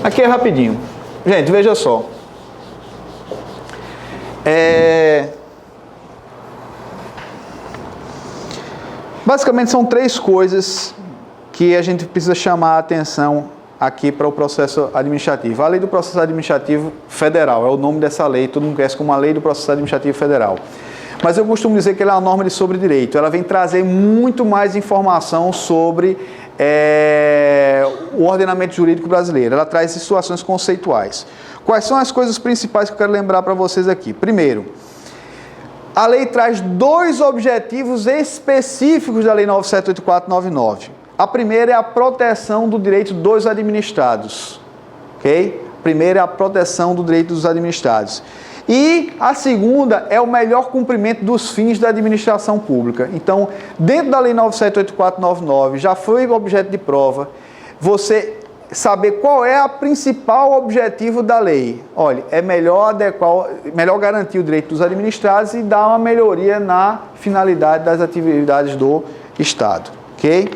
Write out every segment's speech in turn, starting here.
Aqui é rapidinho. Gente, veja só. Basicamente são três coisas que a gente precisa chamar a atenção aqui para o processo administrativo. A lei do processo administrativo federal, é o nome dessa lei, todo mundo conhece como a lei do processo administrativo federal. Mas eu costumo dizer que ela é uma norma de sobre-direito. Ela vem trazer muito mais informação sobre o ordenamento jurídico brasileiro. Ela traz situações conceituais. Quais são as coisas principais que eu quero lembrar para vocês aqui? Primeiro, a lei traz dois objetivos específicos da Lei 9784/99. A primeira é a proteção do direito dos administrados. Ok? A primeira é a proteção do direito dos administrados. E a segunda é o melhor cumprimento dos fins da administração pública. Então, dentro da Lei 9784/99, já foi objeto de prova você saber qual é o principal objetivo da lei. Olha, é melhor garantir o direito dos administrados e dar uma melhoria na finalidade das atividades do Estado. Ok?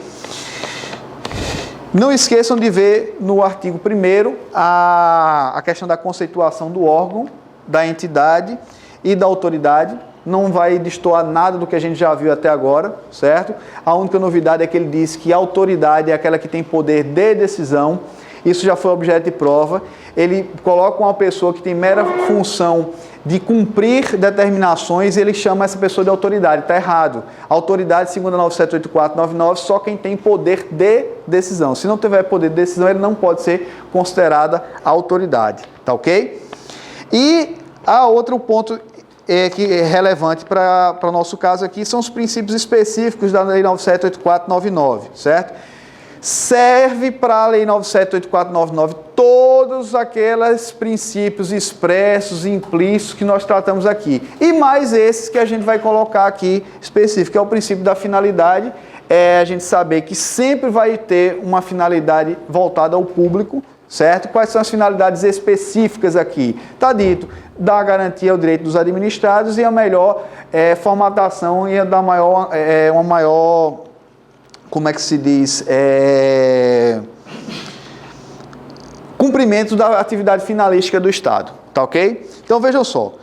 Não esqueçam de ver no artigo 1º a questão da conceituação do órgão, da entidade e da autoridade. Não vai destoar nada do que a gente já viu até agora, certo? A única novidade é que ele diz que a autoridade é aquela que tem poder de decisão. Isso já foi objeto de prova. Ele coloca uma pessoa que tem mera função de cumprir determinações e ele chama essa pessoa de autoridade. Está errado. A autoridade, segundo a 9784/99, só quem tem poder de decisão. Se não tiver poder de decisão, ele não pode ser considerada autoridade. Tá ok? E a outro ponto que é relevante para o nosso caso aqui são os princípios específicos da Lei 9784/99, certo? Serve para a Lei 9784/99 todos aqueles princípios expressos e implícitos que nós tratamos aqui. E mais esses que a gente vai colocar aqui específico, que é o princípio da finalidade, é a gente saber que sempre vai ter uma finalidade voltada ao público, certo? Quais são as finalidades específicas aqui? Está dito, dar garantia ao direito dos administrados e a melhor formatação e uma maior, como é que se diz, cumprimento da atividade finalística do Estado, tá ok? Então vejam só,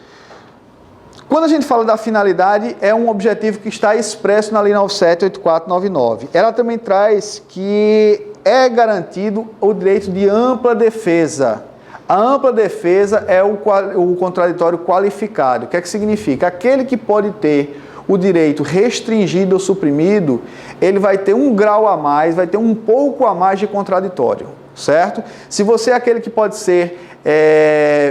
quando a gente fala da finalidade, é um objetivo que está expresso na Lei 9784/99. Ela também traz que é garantido o direito de ampla defesa. A ampla defesa é o contraditório qualificado. O que é que significa? Aquele que pode ter o direito restringido ou suprimido, ele vai ter um grau a mais, vai ter um pouco a mais de contraditório, certo? Se você é aquele que pode ser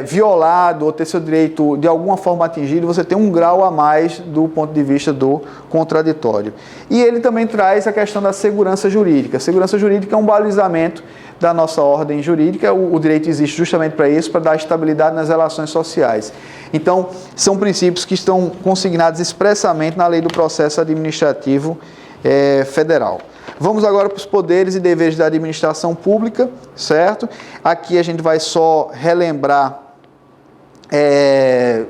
violado ou ter seu direito de alguma forma atingido, você tem um grau a mais do ponto de vista do contraditório. E ele também traz a questão da segurança jurídica. A segurança jurídica é um balizamento da nossa ordem jurídica. O direito existe justamente para isso, para dar estabilidade nas relações sociais. Então, são princípios que estão consignados expressamente na Lei do Processo Administrativo Federal. Vamos agora para os poderes e deveres da administração pública, certo? Aqui a gente vai só relembrar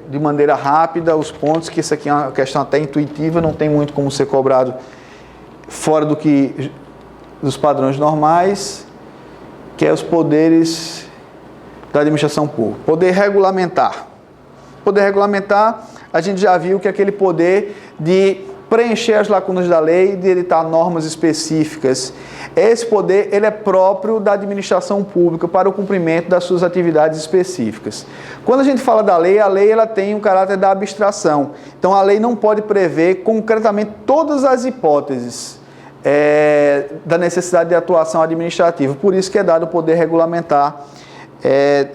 de maneira rápida os pontos, que isso aqui é uma questão até intuitiva, não tem muito como ser cobrado fora dos padrões normais, que é os poderes da administração pública. Poder regulamentar. Poder regulamentar, a gente já viu que é aquele poder de preencher as lacunas da lei, de editar normas específicas. Esse poder ele é próprio da administração pública para o cumprimento das suas atividades específicas. Quando a gente fala da lei, a lei ela tem um caráter da abstração. Então, a lei não pode prever concretamente todas as hipóteses da necessidade de atuação administrativa. Por isso que é dado o poder regulamentar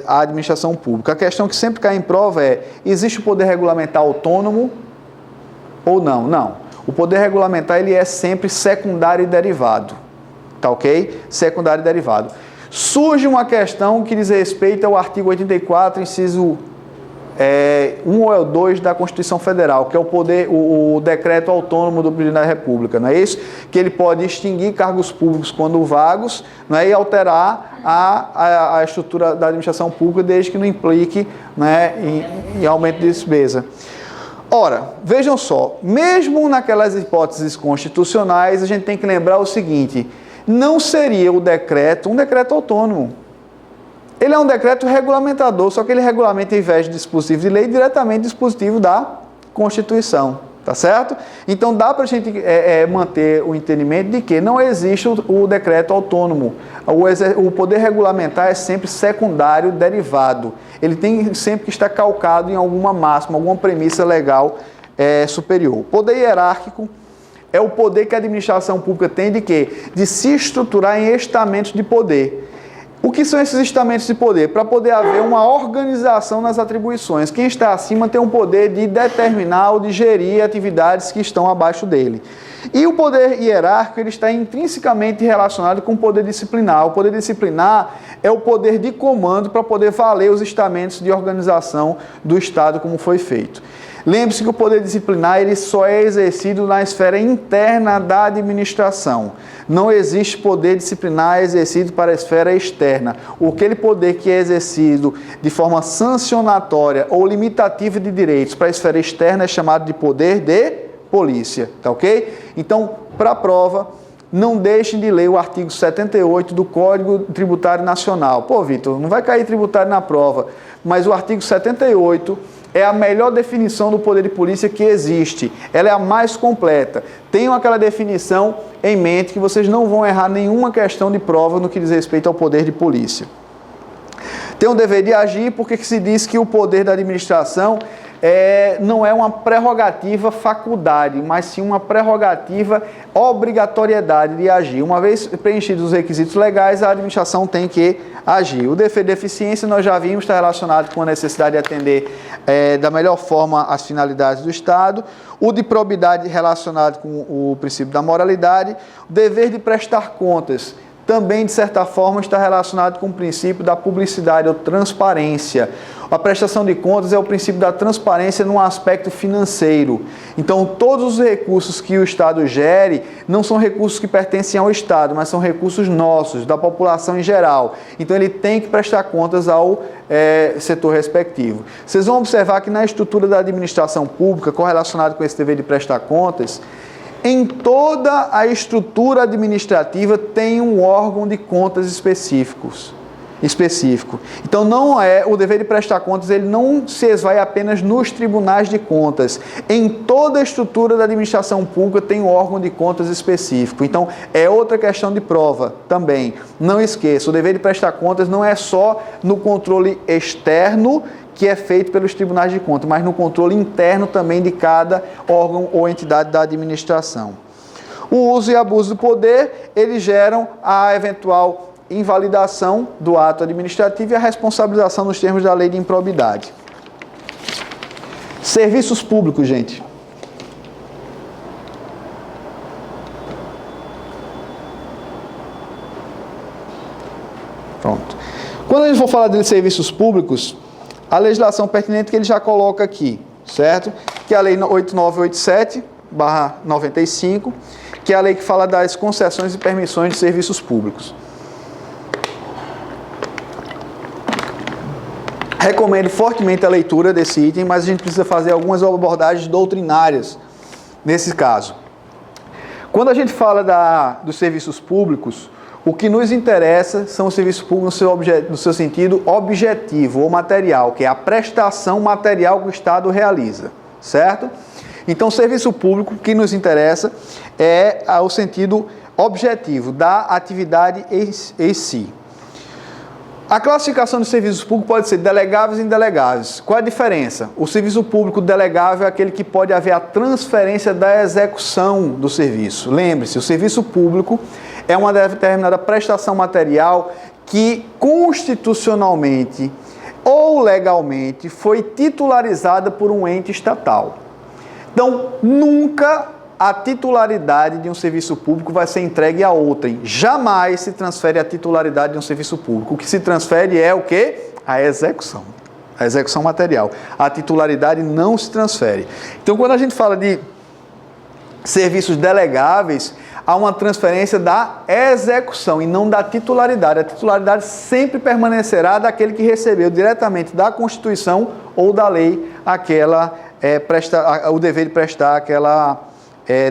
à administração pública. A questão que sempre cai em prova existe o poder regulamentar autônomo ou não? Não. O poder regulamentar ele é sempre secundário e derivado, tá ok? Secundário e derivado. Surge uma questão que diz respeito ao artigo 84, inciso 1 ou 2 da Constituição Federal, que é o decreto autônomo do Presidente da República, não é isso? Que ele pode extinguir cargos públicos quando vagos, não é? E alterar a estrutura da administração pública, desde que não implique, né, em aumento de despesa. Ora, vejam só, mesmo naquelas hipóteses constitucionais, a gente tem que lembrar o seguinte: não seria o decreto um decreto autônomo. Ele é um decreto regulamentador, só que ele regulamenta, ao invés de dispositivo de lei, diretamente dispositivo da Constituição, tá certo? Então dá para a gente manter o entendimento de que não existe o decreto autônomo. O poder regulamentar é sempre secundário derivado. Ele tem sempre que estar calcado em alguma máxima, alguma premissa legal superior. Poder hierárquico é o poder que a administração pública tem de quê? De se estruturar em estamentos de poder. O que são esses estamentos de poder? Para poder haver uma organização nas atribuições. Quem está acima tem o poder de determinar ou de gerir atividades que estão abaixo dele. E o poder hierárquico ele está intrinsecamente relacionado com o poder disciplinar. O poder disciplinar é o poder de comando para poder valer os estamentos de organização do Estado, como foi feito. Lembre-se que o poder disciplinar ele só é exercido na esfera interna da administração. Não existe poder disciplinar exercido para a esfera externa. Aquele poder que é exercido de forma sancionatória ou limitativa de direitos para a esfera externa é chamado de poder de polícia, tá ok? Então, para a prova, não deixem de ler o artigo 78 do Código Tributário Nacional. Pô, Vitor, não vai cair tributário na prova, mas o artigo 78 é a melhor definição do poder de polícia que existe. Ela é a mais completa. Tenham aquela definição em mente que vocês não vão errar nenhuma questão de prova no que diz respeito ao poder de polícia. Tem o dever de agir porque se diz que o poder da administração não é uma prerrogativa faculdade, mas sim uma prerrogativa obrigatoriedade de agir. Uma vez preenchidos os requisitos legais, a administração tem que agir. O dever de eficiência, nós já vimos, está relacionado com a necessidade de atender da melhor forma as finalidades do Estado. O de probidade relacionado com o princípio da moralidade. O dever de prestar contas também, de certa forma, está relacionado com o princípio da publicidade ou transparência. A prestação de contas é o princípio da transparência num aspecto financeiro. Então, todos os recursos que o Estado gere não são recursos que pertencem ao Estado, mas são recursos nossos, da população em geral. Então, ele tem que prestar contas ao setor respectivo. Vocês vão observar que na estrutura da administração pública, correlacionado com esse dever de prestar contas, em toda a estrutura administrativa tem um órgão de contas específico. Então, não o dever de prestar contas, ele não se esvai apenas nos tribunais de contas. Em toda a estrutura da administração pública tem um órgão de contas específico. Então, é outra questão de prova também. Não esqueça, o dever de prestar contas não é só no controle externo, que é feito pelos tribunais de contas, mas no controle interno também de cada órgão ou entidade da administração. O uso e abuso do poder, eles geram a eventual invalidação do ato administrativo e a responsabilização nos termos da lei de improbidade. Serviços públicos, gente. Pronto. Quando a gente for falar de serviços públicos, a legislação pertinente que ele já coloca aqui, certo? Que é a lei 8987/95, que é a lei que fala das concessões e permissões de serviços públicos. Recomendo fortemente a leitura desse item, mas a gente precisa fazer algumas abordagens doutrinárias nesse caso. Quando a gente fala dos serviços públicos, o que nos interessa são os serviços públicos no seu sentido objetivo ou material, que é a prestação material que o Estado realiza, certo? Então, o serviço público, o que nos interessa é o sentido objetivo da atividade em si. A classificação de serviços públicos pode ser delegáveis e indelegáveis. Qual a diferença? O serviço público delegável é aquele que pode haver a transferência da execução do serviço. Lembre-se, o serviço público é uma determinada prestação material que constitucionalmente ou legalmente foi titularizada por um ente estatal. Então, nunca a titularidade de um serviço público vai ser entregue a outrem. Jamais se transfere a titularidade de um serviço público. O que se transfere é o quê? A execução. A execução material. A titularidade não se transfere. Então, quando a gente fala de serviços delegáveis, há uma transferência da execução e não da titularidade. A titularidade sempre permanecerá daquele que recebeu diretamente da Constituição ou da lei o dever de prestar aquela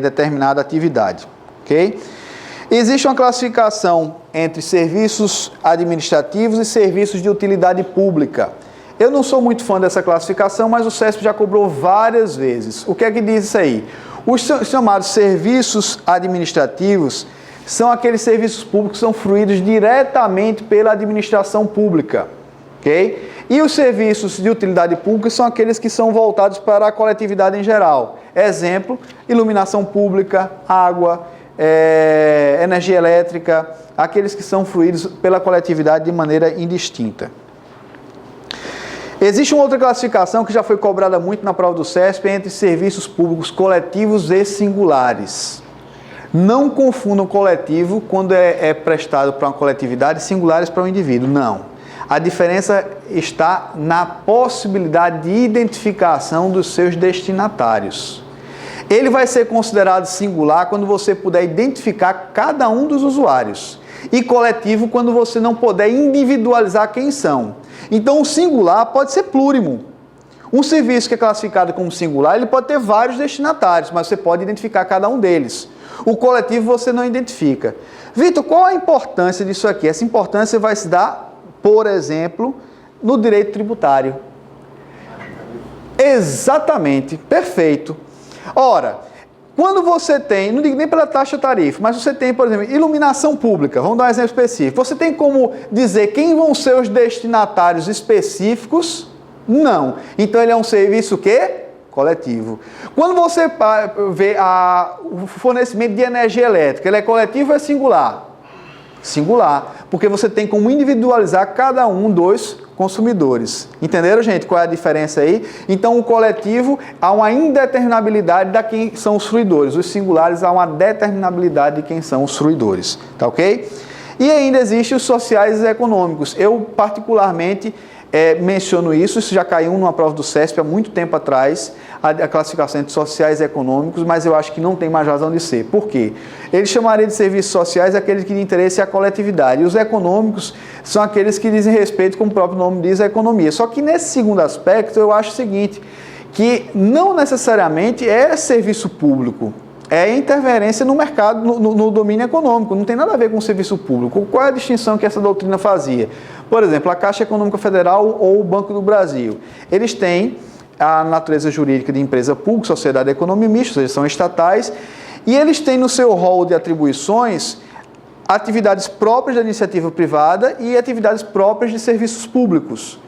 determinada atividade. Ok? Existe uma classificação entre serviços administrativos e serviços de utilidade pública. Eu não sou muito fã dessa classificação, mas o CESP já cobrou várias vezes. O que é que diz isso aí? Os chamados serviços administrativos são aqueles serviços públicos que são fruídos diretamente pela administração pública, ok? E os serviços de utilidade pública são aqueles que são voltados para a coletividade em geral. Exemplo, iluminação pública, água, energia elétrica, aqueles que são fruídos pela coletividade de maneira indistinta. Existe uma outra classificação que já foi cobrada muito na prova do CESP entre serviços públicos coletivos e singulares. Não confundam coletivo quando é prestado para uma coletividade e singulares para um indivíduo, não. A diferença está na possibilidade de identificação dos seus destinatários. Ele vai ser considerado singular quando você puder identificar cada um dos usuários. E coletivo quando você não puder individualizar quem são. Então, o singular pode ser plurimo. Um serviço que é classificado como singular, ele pode ter vários destinatários, mas você pode identificar cada um deles. O coletivo você não identifica. Vitor, qual a importância disso aqui? Essa importância vai se dar, por exemplo, no direito tributário. Exatamente, perfeito. Ora, quando você tem, não digo nem pela taxa tarifa, mas você tem, por exemplo, iluminação pública, vamos dar um exemplo específico. Você tem como dizer quem vão ser os destinatários específicos? Não. Então ele é um serviço o quê? Coletivo. Quando você vê o fornecimento de energia elétrica, ele é coletivo ou é singular? Singular, porque você tem como individualizar cada um dos consumidores. Entenderam, gente, qual é a diferença aí? Então, o coletivo, há uma indeterminabilidade de quem são os fruidores. Os singulares, há uma determinabilidade de quem são os fruidores. Tá ok? E ainda existem os sociais e econômicos. Eu, particularmente, menciono isso já caiu numa prova do CESP há muito tempo atrás, a classificação entre sociais e econômicos, mas eu acho que não tem mais razão de ser. Por quê? Eles chamariam de serviços sociais aqueles que de interesse é a coletividade, e os econômicos são aqueles que dizem respeito, como o próprio nome diz, à economia. Só que nesse segundo aspecto eu acho o seguinte, que não necessariamente é serviço público, é interferência no mercado, no domínio econômico, não tem nada a ver com o serviço público. Qual é a distinção que essa doutrina fazia? Por exemplo, a Caixa Econômica Federal ou o Banco do Brasil. Eles têm a natureza jurídica de empresa pública, sociedade de economia mista, ou seja, são estatais, e eles têm no seu rol de atribuições atividades próprias da iniciativa privada e atividades próprias de serviços públicos.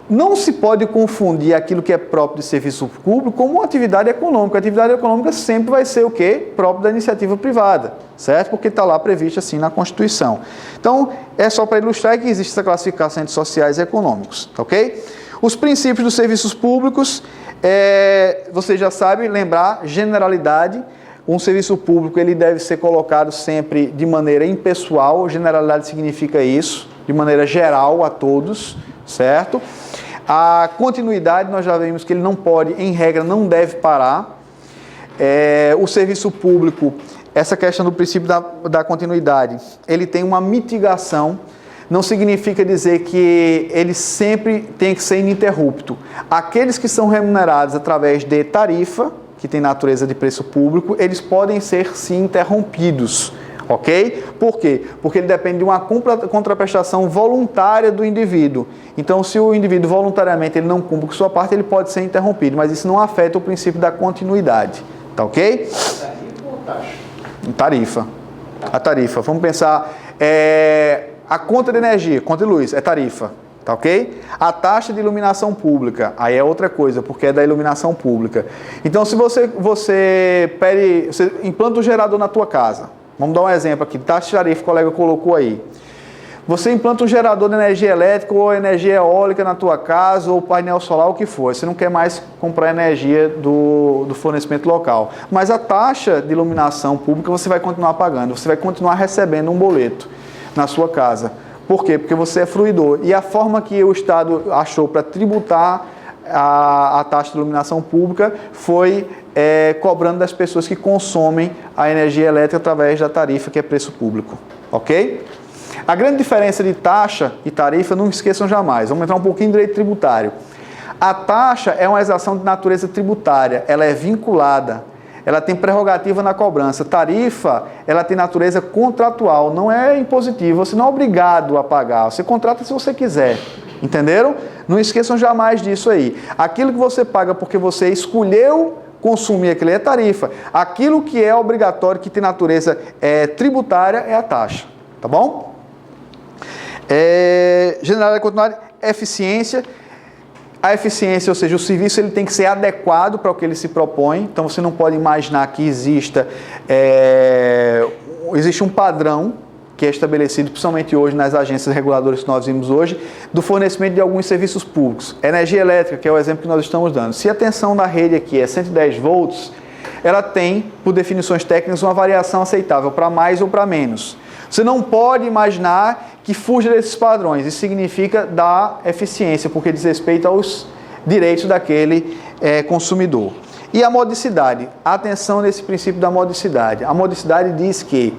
Não se pode confundir aquilo que é próprio de serviço público como uma atividade econômica. A atividade econômica sempre vai ser o quê? Próprio da iniciativa privada, certo? Porque está lá previsto assim na Constituição. Então, é só para ilustrar que existe essa classificação entre sociais e econômicos, ok? Os princípios dos serviços públicos, você já sabe, lembrar, generalidade. Um serviço público ele deve ser colocado sempre de maneira impessoal. Generalidade significa isso, de maneira geral a todos, certo? A continuidade, nós já vimos que ele não pode, em regra, não deve parar. O serviço público, essa questão do princípio da continuidade, ele tem uma mitigação, não significa dizer que ele sempre tem que ser ininterrupto. Aqueles que são remunerados através de tarifa, que tem natureza de preço público, eles podem ser, sim, interrompidos. Ok? Por quê? Porque ele depende de uma contraprestação voluntária do indivíduo. Então, se o indivíduo voluntariamente ele não cumpre com sua parte, ele pode ser interrompido, mas isso não afeta o princípio da continuidade. Tá ok? Tarifa ou taxa? Tarifa. A tarifa. Vamos pensar, a conta de energia, conta de luz, é tarifa. Tá ok? A taxa de iluminação pública, aí é outra coisa, porque é da iluminação pública. Então, se você implanta um gerador na tua casa, vamos dar um exemplo aqui, taxa de tarifa, o colega colocou aí. Você implanta um gerador de energia elétrica ou energia eólica na tua casa, ou painel solar, o que for. Você não quer mais comprar energia do fornecimento local. Mas a taxa de iluminação pública você vai continuar pagando, você vai continuar recebendo um boleto na sua casa. Por quê? Porque você é fruidor. E a forma que o Estado achou para tributar a taxa de iluminação pública foi cobrando das pessoas que consomem a energia elétrica através da tarifa, que é preço público. Ok? A grande diferença de taxa e tarifa, não esqueçam jamais. Vamos entrar um pouquinho em direito tributário. A taxa é uma exação de natureza tributária. Ela é vinculada. ela tem prerrogativa na cobrança. Tarifa, ela tem natureza contratual, não é impositiva, você não é obrigado a pagar, você contrata se você quiser, entenderam? Não esqueçam jamais disso aí. Aquilo que você paga porque você escolheu consumir aquilo é tarifa. Aquilo que é obrigatório, que tem natureza tributária, é a taxa, tá bom? Generalidade continuada, eficiência. A eficiência, ou seja, o serviço ele tem que ser adequado para o que ele se propõe. Então, você não pode imaginar que existe um padrão que é estabelecido, principalmente hoje, nas agências reguladoras que nós vimos hoje, do fornecimento de alguns serviços públicos. Energia elétrica, que é o exemplo que nós estamos dando. Se a tensão da rede aqui é 110 volts, ela tem, por definições técnicas, uma variação aceitável para mais ou para menos. Você não pode imaginar que fuja desses padrões. Isso significa dar eficiência, porque diz respeito aos direitos daquele consumidor. E a modicidade. Atenção nesse princípio da modicidade. A modicidade diz que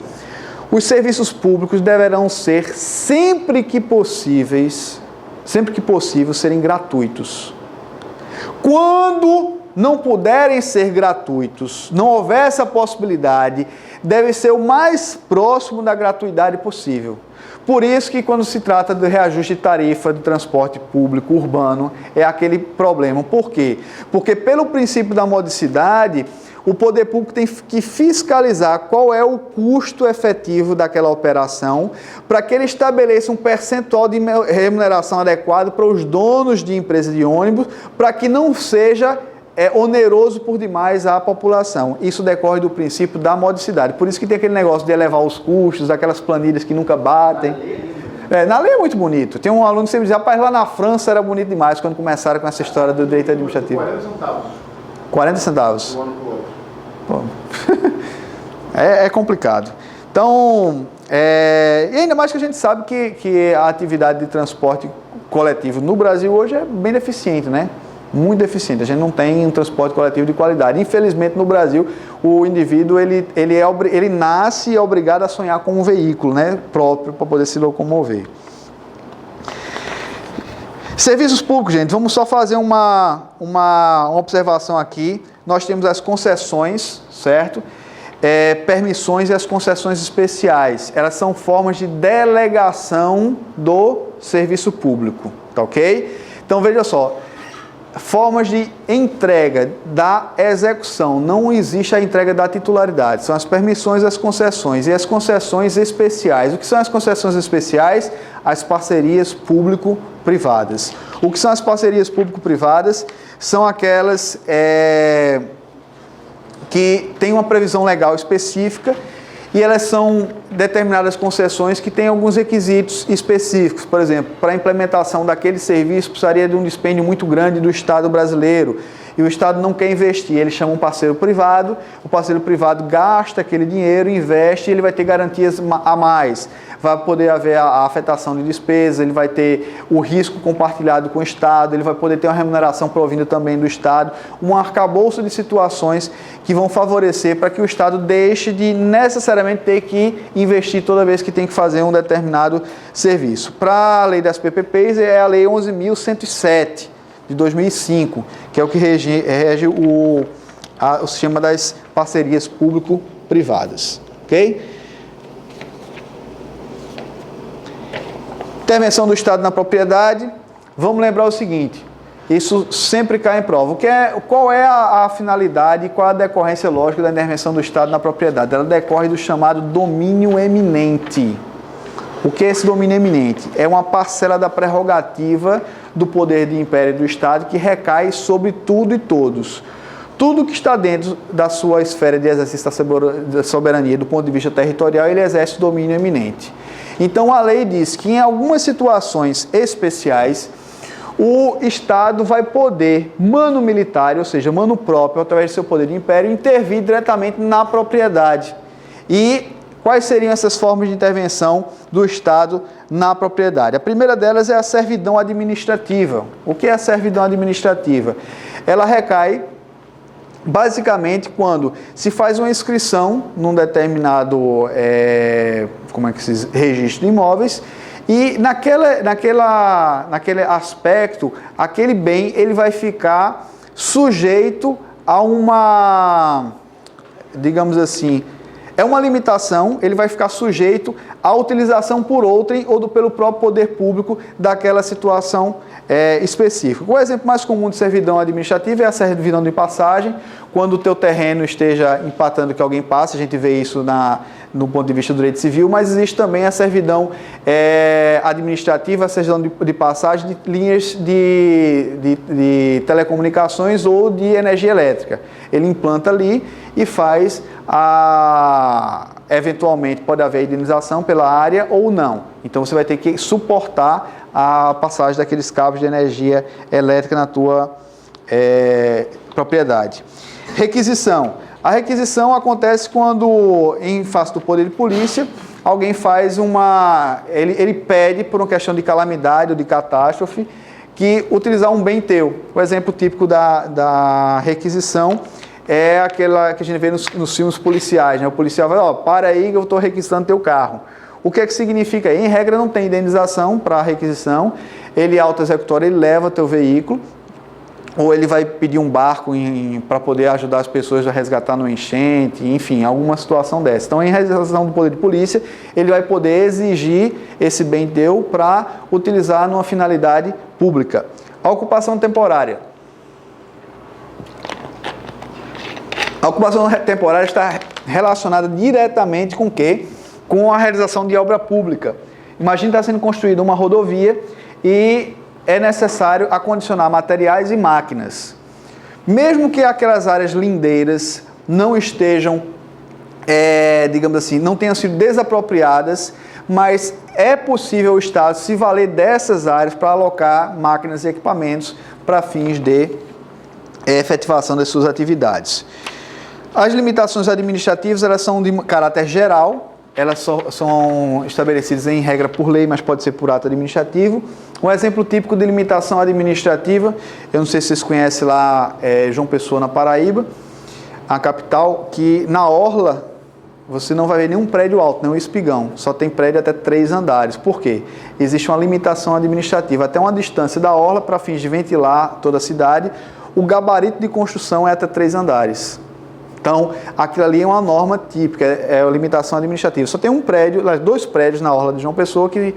os serviços públicos deverão ser, sempre que possível, serem gratuitos. Quando não puderem ser gratuitos, não houver essa possibilidade, deve ser o mais próximo da gratuidade possível. Por isso que quando se trata do reajuste de tarifa do transporte público urbano, é aquele problema. Por quê? Porque pelo princípio da modicidade, o poder público tem que fiscalizar qual é o custo efetivo daquela operação, para que ele estabeleça um percentual de remuneração adequado para os donos de empresas de ônibus, para que não seja oneroso por demais à população. Isso decorre do princípio da modicidade. Por isso que tem aquele negócio de elevar os custos, aquelas planilhas que nunca batem. Na lei é muito bonito. Tem um aluno que sempre diz, rapaz, lá na França era bonito demais, quando começaram com essa história do direito administrativo. 40 centavos. 40 centavos. Um ano pro outro. Pô. É complicado. Então, e ainda mais que a gente sabe que a atividade de transporte coletivo no Brasil hoje é bem deficiente, né? Muito deficiente. A gente não tem um transporte coletivo de qualidade. Infelizmente, no Brasil, o indivíduo ele nasce e é obrigado a sonhar com um veículo, né, próprio para poder se locomover. Serviços públicos, gente. Vamos só fazer uma observação aqui. Nós temos as concessões, certo? Permissões e as concessões especiais. Elas são formas de delegação do serviço público, tá ok? Então, veja só. Formas de entrega da execução. Não existe a entrega da titularidade. São as permissões e as concessões. E as concessões especiais. O que são as concessões especiais? As parcerias público-privadas. O que são as parcerias público-privadas? São aquelas que têm uma previsão legal específica e elas são determinadas concessões que têm alguns requisitos específicos. Por exemplo, para a implementação daquele serviço precisaria de um dispêndio muito grande do Estado brasileiro e o Estado não quer investir, ele chama um parceiro privado, o parceiro privado gasta aquele dinheiro, investe e ele vai ter garantias a mais. Vai poder haver a afetação de despesas, ele vai ter o risco compartilhado com o Estado, ele vai poder ter uma remuneração provinda também do Estado, um arcabouço de situações que vão favorecer para que o Estado deixe de necessariamente ter que investir toda vez que tem que fazer um determinado serviço. Para a lei das PPPs é a lei 11.107 de 2005, que é o que rege o sistema das parcerias público-privadas, ok? Intervenção do Estado na propriedade. Vamos lembrar o seguinte, isso sempre cai em prova. Qual é a finalidade e qual a decorrência lógica da intervenção do Estado na propriedade? Ela decorre do chamado domínio eminente. O que é esse domínio eminente? É uma parcela da prerrogativa do poder de império do Estado que recai sobre tudo e todos. Tudo que está dentro da sua esfera de exercício da soberania do ponto de vista territorial, ele exerce domínio eminente. Então, a lei diz que em algumas situações especiais, o Estado vai poder, mano militar, ou seja, mano próprio, através do seu poder de império, intervir diretamente na propriedade. E quais seriam essas formas de intervenção do Estado na propriedade? A primeira delas é a servidão administrativa. O que é a servidão administrativa? Ela recai basicamente quando se faz uma inscrição num determinado registro de imóveis e naquele aspecto, aquele bem ele vai ficar sujeito a uma digamos assim, é uma limitação, ele vai ficar sujeito à utilização por outrem ou pelo próprio poder público daquela situação específica. O exemplo mais comum de servidão administrativa é a servidão de passagem, quando o teu terreno esteja empatando que alguém passe, a gente vê isso no ponto de vista do direito civil, mas existe também a servidão administrativa, a servidão de passagem de linhas de telecomunicações ou de energia elétrica. Ele implanta ali e faz eventualmente pode haver indenização pela área ou não. Então você vai ter que suportar a passagem daqueles cabos de energia elétrica na tua propriedade. Requisição. A requisição acontece quando, em face do poder de polícia, alguém faz ele pede, por uma questão de calamidade ou de catástrofe, que utilizar um bem teu. O exemplo típico da requisição é aquela que a gente vê nos filmes policiais, né? O policial vai, para aí que eu estou requisitando teu carro. O que é que significa? Em regra não tem indenização para a requisição, ele auto-executório, ele leva teu veículo, ou ele vai pedir um barco para poder ajudar as pessoas a resgatar no enchente, enfim, alguma situação dessa. Então, em realização do poder de polícia, ele vai poder exigir esse bem teu para utilizar numa finalidade pública. A ocupação temporária. A ocupação temporária está relacionada diretamente com o quê? Com a realização de obra pública. Imagine que está sendo construída uma rodovia e é necessário acondicionar materiais e máquinas. Mesmo que aquelas áreas lindeiras não estejam, digamos assim, não tenham sido desapropriadas, mas é possível o Estado se valer dessas áreas para alocar máquinas e equipamentos para fins de efetivação das suas atividades. As limitações administrativas, elas são de caráter geral, elas são estabelecidas em regra por lei, mas pode ser por ato administrativo. Um exemplo típico de limitação administrativa, eu não sei se vocês conhecem lá João Pessoa, na Paraíba, a capital, que na orla você não vai ver nenhum prédio alto, nenhum espigão, só tem prédio até 3 andares. Por quê? Existe uma limitação administrativa, até uma distância da orla para fins de ventilar toda a cidade, o gabarito de construção é até 3 andares. Então, aquilo ali é uma norma típica, é a limitação administrativa. Só tem 2 prédios na orla de João Pessoa que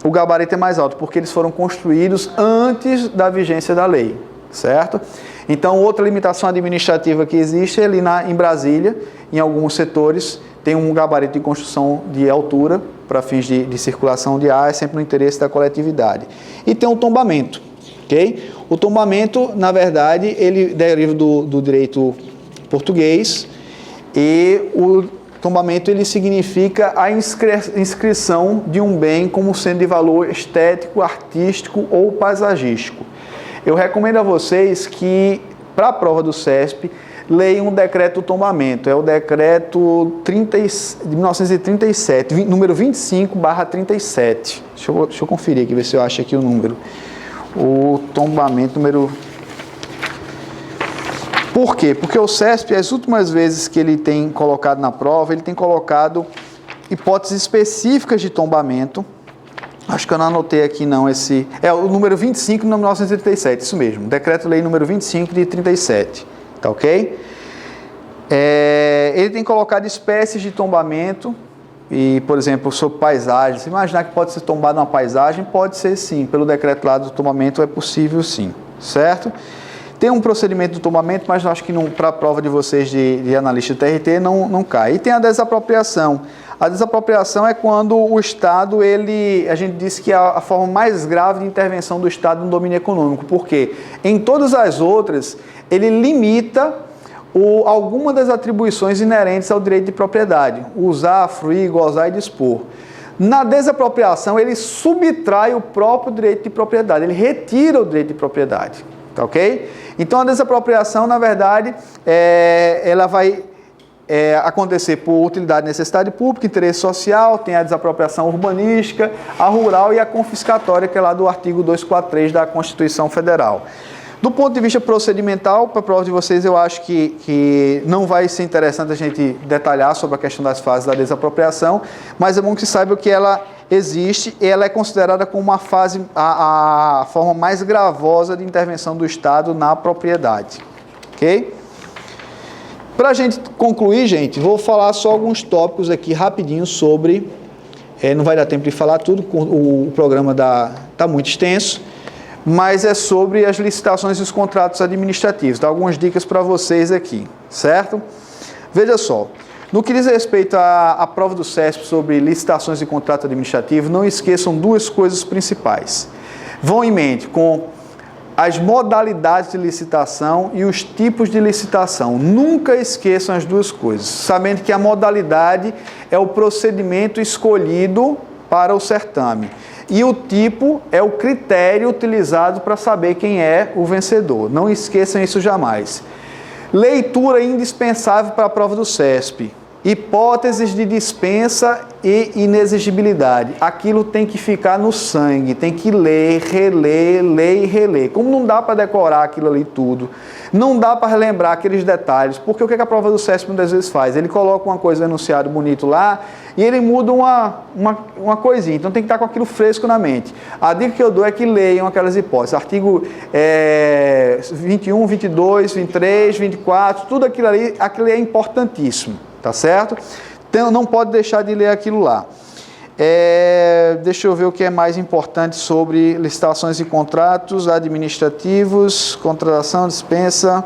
o gabarito é mais alto, porque eles foram construídos antes da vigência da lei, certo? Então, outra limitação administrativa que existe é ali em Brasília, em alguns setores, tem um gabarito de construção de altura para fins de circulação de ar, é sempre no interesse da coletividade. E tem o tombamento, ok? O tombamento, na verdade, ele deriva do direito português, e o tombamento ele significa a inscrição de um bem como sendo de valor estético, artístico ou paisagístico. Eu recomendo a vocês que, para a prova do CESP, leiam o decreto do tombamento, é o decreto de 1937, número 25/37. Deixa eu conferir aqui, ver se eu acho aqui o número. O tombamento número... Por quê? Porque o CESP, as últimas vezes que ele tem colocado na prova, ele tem colocado hipóteses específicas de tombamento. Acho que eu não anotei aqui não esse... É o número 25 de 1937, isso mesmo. Decreto-lei número 25 de 37, tá ok? Ele tem colocado espécies de tombamento e, por exemplo, sobre paisagem. Se imaginar que pode ser tombado uma paisagem, pode ser sim. Pelo decreto lá do tombamento é possível sim, certo? Tem um procedimento de tombamento, mas eu acho que para a prova de vocês de analista de TRT não cai. E tem a desapropriação. A desapropriação é quando o Estado, a gente disse que é a forma mais grave de intervenção do Estado no domínio econômico. Por quê? Em todas as outras, ele limita alguma das atribuições inerentes ao direito de propriedade. Usar, fruir, gozar e dispor. Na desapropriação, ele subtrai o próprio direito de propriedade. Ele retira o direito de propriedade. Tá ok? Então, a desapropriação, na verdade, ela vai acontecer por utilidade e necessidade pública, interesse social, tem a desapropriação urbanística, a rural e a confiscatória, que é lá do artigo 243 da Constituição Federal. Do ponto de vista procedimental, para a prova de vocês, eu acho que não vai ser interessante a gente detalhar sobre a questão das fases da desapropriação, mas é bom que se saiba que ela existe e ela é considerada como uma fase, a forma mais gravosa de intervenção do Estado na propriedade, ok? Para a gente concluir, gente, vou falar só alguns tópicos aqui rapidinho sobre... não vai dar tempo de falar tudo, o programa está muito extenso, mas é sobre as licitações e os contratos administrativos. Dá algumas dicas para vocês aqui, certo? Veja só, no que diz respeito à prova do CESP sobre licitações e contrato administrativo, não esqueçam duas coisas principais. Vão em mente com as modalidades de licitação e os tipos de licitação. Nunca esqueçam as duas coisas, sabendo que a modalidade é o procedimento escolhido para o certame e o tipo é o critério utilizado para saber quem é o vencedor. Não esqueçam isso jamais. Leitura indispensável para a prova do CESP. Hipóteses de dispensa e inexigibilidade. Aquilo tem que ficar no sangue, tem que ler, reler, ler e reler. Como não dá para decorar aquilo ali tudo, não dá para relembrar aqueles detalhes, porque o que a prova do CESP muitas vezes faz? Ele coloca uma coisa, um enunciado bonito lá, e ele muda uma coisinha, então tem que estar com aquilo fresco na mente. A dica que eu dou é que leiam aquelas hipóteses, artigo 21, 22, 23, 24, tudo aquilo ali é importantíssimo. Tá certo? Então, não pode deixar de ler aquilo lá. Deixa eu ver o que é mais importante sobre licitações e contratos administrativos, contratação, dispensa.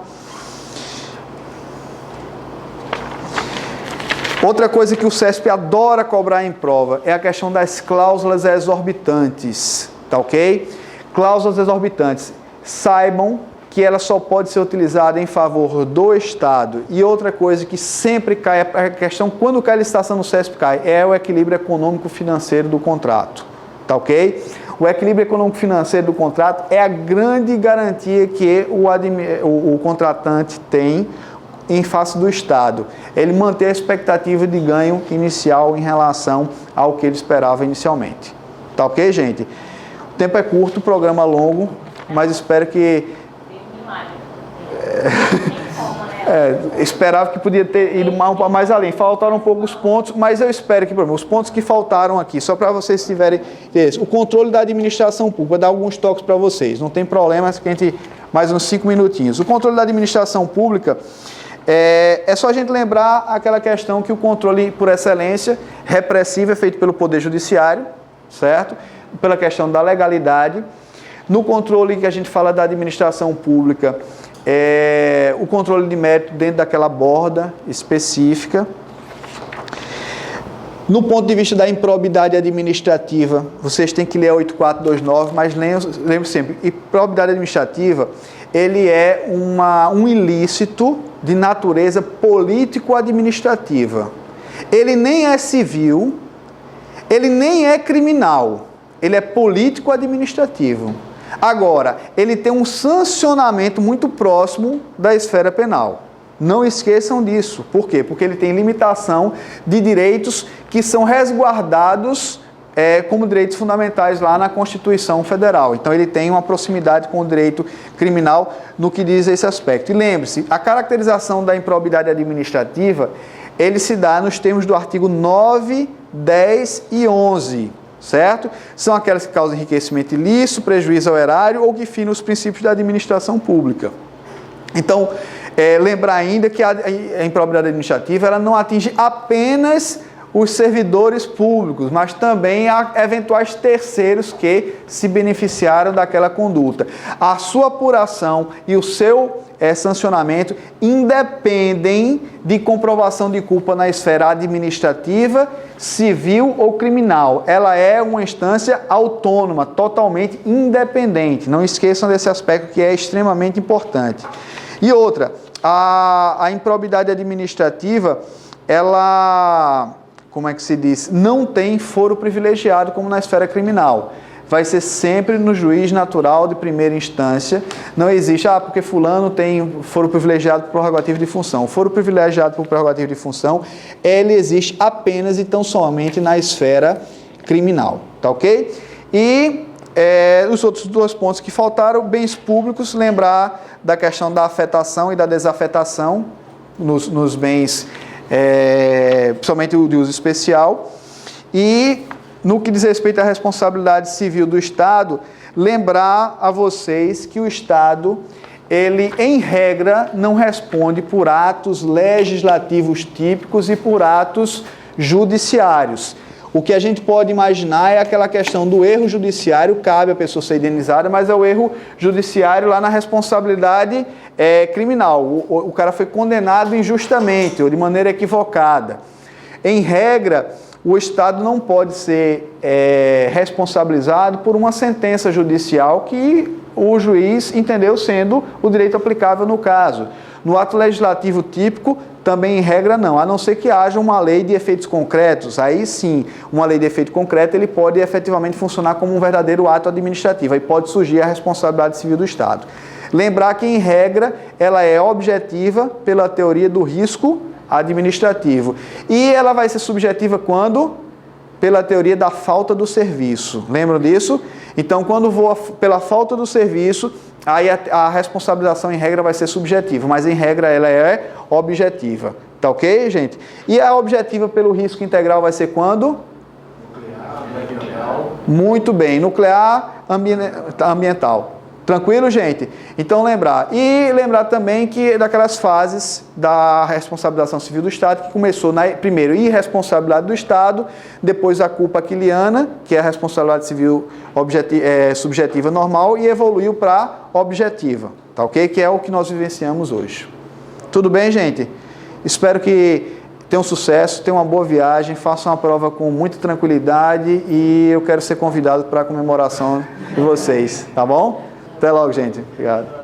Outra coisa que o CESP adora cobrar em prova é a questão das cláusulas exorbitantes, tá ok? Cláusulas exorbitantes. Saibam que ela só pode ser utilizada em favor do Estado. E outra coisa que sempre cai, a questão, quando cai a licitação no CESP cai, é o equilíbrio econômico-financeiro do contrato. Tá ok? O equilíbrio econômico-financeiro do contrato é a grande garantia que o contratante tem em face do Estado. Ele manter a expectativa de ganho inicial em relação ao que ele esperava inicialmente. Tá ok, gente? O tempo é curto, o programa é longo, mas espero que... esperava que podia ter ido mais além. Faltaram um pouco os pontos, mas eu espero que, por exemplo, os pontos que faltaram aqui, só para vocês tiverem interesse. O controle da administração pública, vou dar alguns toques para vocês, não tem problema, que a gente, mais uns 5 minutinhos. O controle da administração pública, é só a gente lembrar aquela questão que o controle por excelência repressivo é feito pelo Poder Judiciário, certo? Pela questão da legalidade. No controle que a gente fala da administração pública, o controle de mérito dentro daquela borda específica. No ponto de vista da improbidade administrativa, vocês têm que ler a 8429, mas lembre sempre, improbidade administrativa, ele é um ilícito de natureza político-administrativa. Ele nem é civil, ele nem é criminal, ele é político-administrativo. Agora, ele tem um sancionamento muito próximo da esfera penal. Não esqueçam disso. Por quê? Porque ele tem limitação de direitos que são resguardados como direitos fundamentais lá na Constituição Federal. Então, ele tem uma proximidade com o direito criminal no que diz esse aspecto. E lembre-se, a caracterização da improbidade administrativa, ele se dá nos termos do artigo 9, 10 e 11. Certo? São aquelas que causam enriquecimento ilícito, prejuízo ao erário ou que finam os princípios da administração pública. Então, lembrar ainda que a improbidade administrativa ela não atinge apenas os servidores públicos, mas também a eventuais terceiros que se beneficiaram daquela conduta. A sua apuração e o seu sancionamento independem de comprovação de culpa na esfera administrativa, civil ou criminal. Ela é uma instância autônoma, totalmente independente. Não esqueçam desse aspecto que é extremamente importante. E outra, a improbidade administrativa, ela, como é que se diz, não tem foro privilegiado como na esfera criminal. Vai ser sempre no juiz natural de primeira instância. Não existe, porque fulano tem foro privilegiado por prerrogativa de função. O foro privilegiado por prerrogativa de função, ele existe apenas e tão somente na esfera criminal, tá ok? E os outros dois pontos que faltaram, bens públicos, lembrar da questão da afetação e da desafetação nos bens, principalmente o de uso especial. E no que diz respeito à responsabilidade civil do Estado, lembrar a vocês que o Estado, ele, em regra, não responde por atos legislativos típicos e por atos judiciários. O que a gente pode imaginar é aquela questão do erro judiciário, cabe a pessoa ser indenizada, mas é o erro judiciário lá na responsabilidade criminal. O cara foi condenado injustamente ou de maneira equivocada. Em regra, o Estado não pode ser responsabilizado por uma sentença judicial que o juiz entendeu sendo o direito aplicável no caso. No ato legislativo típico, também em regra não, a não ser que haja uma lei de efeitos concretos. Aí sim, uma lei de efeito concreto, ele pode efetivamente funcionar como um verdadeiro ato administrativo, aí pode surgir a responsabilidade civil do Estado. Lembrar que, em regra, ela é objetiva pela teoria do risco administrativo. E ela vai ser subjetiva quando? Pela teoria da falta do serviço. Lembram disso? Então, quando vou pela falta do serviço, aí a responsabilização em regra vai ser subjetiva, mas em regra ela é objetiva. Tá ok, gente? E a objetiva pelo risco integral vai ser quando? Nuclear. Muito bem. Nuclear, ambiental. Tranquilo, gente? Então lembrar. E lembrar também que daquelas fases da responsabilização civil do Estado, que começou primeiro irresponsabilidade do Estado, depois a culpa aquiliana, que é a responsabilidade civil subjetiva normal, e evoluiu para objetiva, tá ok? Que é o que nós vivenciamos hoje. Tudo bem, gente? Espero que tenham sucesso, tenham uma boa viagem, façam a prova com muita tranquilidade e eu quero ser convidado para a comemoração de vocês, tá bom? Até logo, gente. Obrigado.